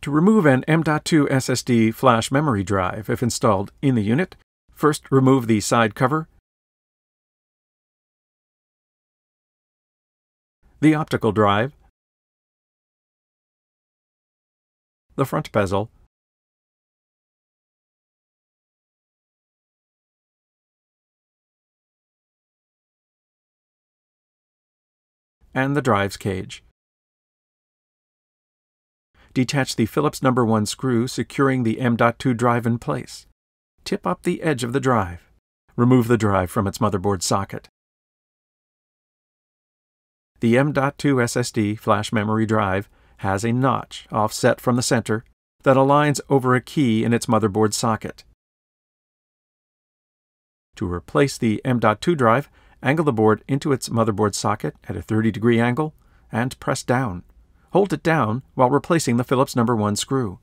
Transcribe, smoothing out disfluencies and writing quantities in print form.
To remove an M.2 SSD flash memory drive if installed in the unit, first remove the side cover, the optical drive, the front bezel, and the drive's cage. Detach the Phillips No. 1 screw securing the M.2 drive in place. Tip up the edge of the drive. Remove the drive from its motherboard socket. The M.2 SSD flash memory drive has a notch offset from the center that aligns over a key in its motherboard socket. To replace the M.2 drive, angle the board into its motherboard socket at a 30-degree angle and press down. Hold it down while replacing the Phillips No. 1 screw.